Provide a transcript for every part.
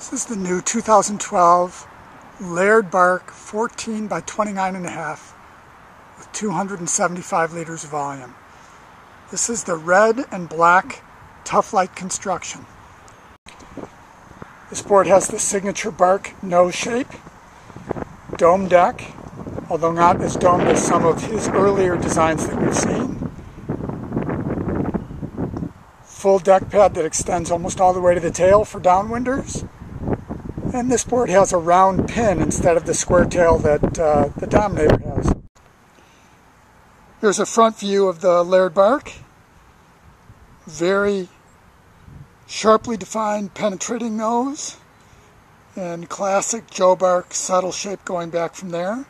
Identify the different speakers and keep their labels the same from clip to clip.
Speaker 1: This is the new 2012 Laird bark 14 by 29.5 with 275 liters of volume. This is the red and black Tough Light construction. This board has the signature bark nose shape, dome deck, although not as domed as some of his earlier designs that we've seen. Full deck pad that extends almost all the way to the tail for downwinders. And this board has a round pin instead of the square tail that the Dominator has. Here's a front view of the Laird bark. Very sharply defined penetrating nose and classic Joe bark saddle shape going back from there.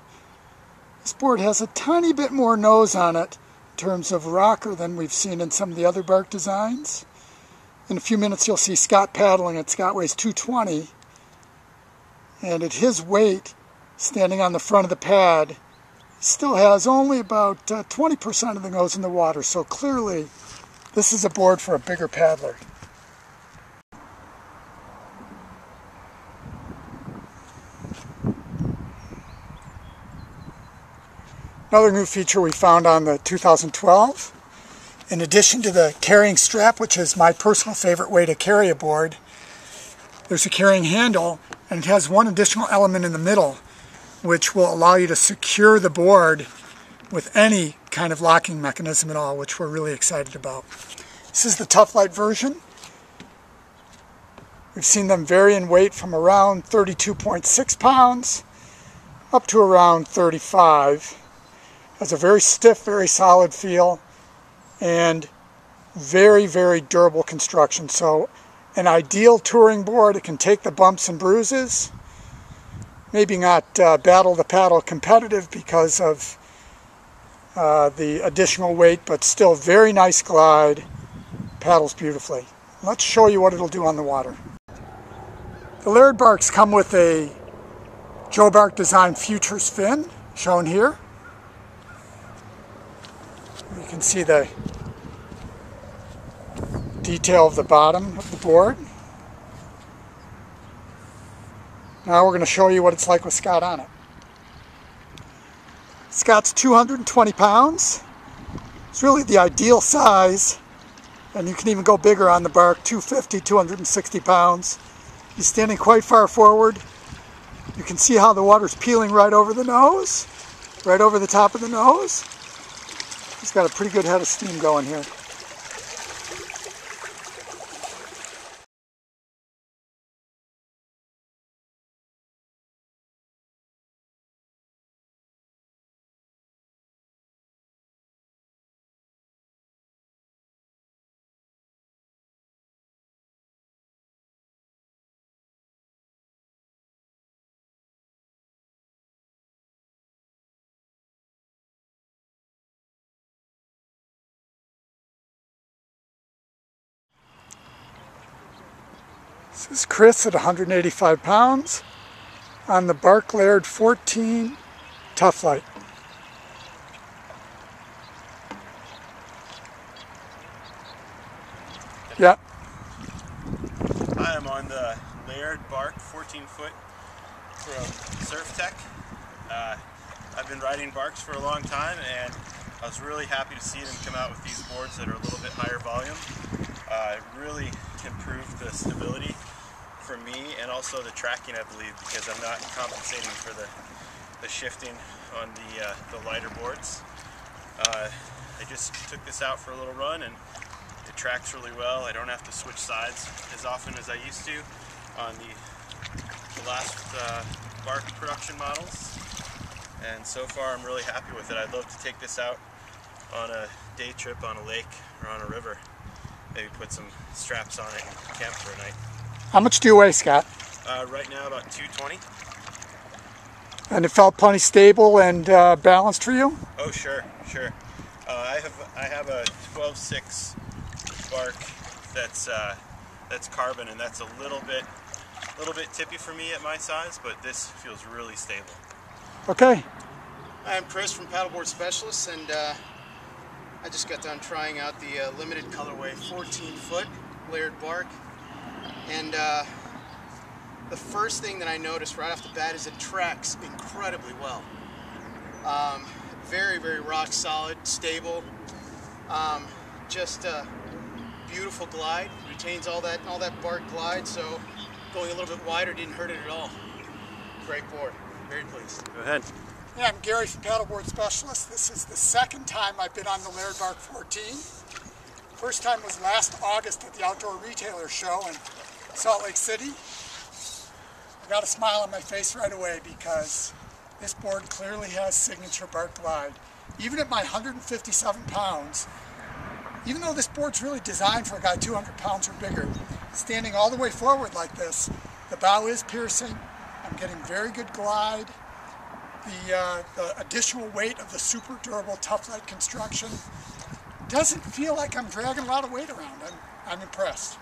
Speaker 1: This board has a tiny bit more nose on it in terms of rocker than we've seen in some of the other bark designs. In a few minutes you'll see Scott paddling it. Scott weighs 220. And at his weight, standing on the front of the pad, he still has only about 20% of the nose in the water. So clearly, this is a board for a bigger paddler. Another new feature we found on the 2012, in addition to the carrying strap, which is my personal favorite way to carry a board, there's a carrying handle. And it has one additional element in the middle, which will allow you to secure the board with any kind of locking mechanism at all, which we're really excited about. This is the Tough Light version. We've seen them vary in weight from around 32.6 pounds up to around 35. Has a very stiff, very solid feel, and very, very durable construction. So an ideal touring board. It can take the bumps and bruises. Maybe not battle the paddle competitive because of the additional weight, but still very nice glide. Paddles beautifully. Let's show you what it'll do on the water. The Laird barks come with a Joe Bark Design Futures fin, shown here. You can see the detail of the bottom of the board. Now we're going to show you what it's like with Scott on it. Scott's 220 pounds. It's really the ideal size, and you can even go bigger on the bark, 250, 260 pounds. He's standing quite far forward. You can see how the water's peeling right over the nose, right over the top of the nose. He's got a pretty good head of steam going here. This is Cris at 185 pounds on the Bark Laird 14 Tough Light. Yeah.
Speaker 2: I am on the Laird bark 14-foot from Surftech. I've been riding barks for a long time, and I was really happy to see them come out with these boards that are a little bit higher volume. It really improved the stability for me and also the tracking, I believe, because I'm not compensating for the shifting on the lighter boards. I just took this out for a little run, and it tracks really well. I don't have to switch sides as often as I used to on the last bark production models, and so far I'm really happy with it. I'd love to take this out on a day trip on a lake or on a river. Maybe put some straps on it and camp for a night.
Speaker 1: How much do you weigh, Scott?
Speaker 2: Right now about 220.
Speaker 1: And it felt plenty stable and balanced for you?
Speaker 2: Oh, sure. I have a 12.6 bark that's carbon, and that's a little bit tippy for me at my size, but this feels really stable.
Speaker 1: Okay.
Speaker 3: Hi, I'm Cris from Paddleboard Specialists, and I just got done trying out the limited colorway 14-foot Laird bark, and the first thing that I noticed right off the bat is it tracks incredibly well. Very, very rock solid, stable. Just a beautiful glide. Retains all that bark glide, so going a little bit wider didn't hurt it at all. Great board. Very pleased.
Speaker 2: Go ahead.
Speaker 1: Yeah, I'm Gary from Paddleboard Specialists. This is the second time I've been on the Laird Bark 14. First time was last August at the Outdoor Retailer Show in Salt Lake City. I got a smile on my face right away because this board clearly has signature bark glide. Even at my 157 pounds, even though this board's really designed for a guy 200 pounds or bigger, standing all the way forward like this, the bow is piercing. I'm getting very good glide. The additional weight of the super durable Tough Light construction doesn't feel like I'm dragging a lot of weight around. I'm impressed.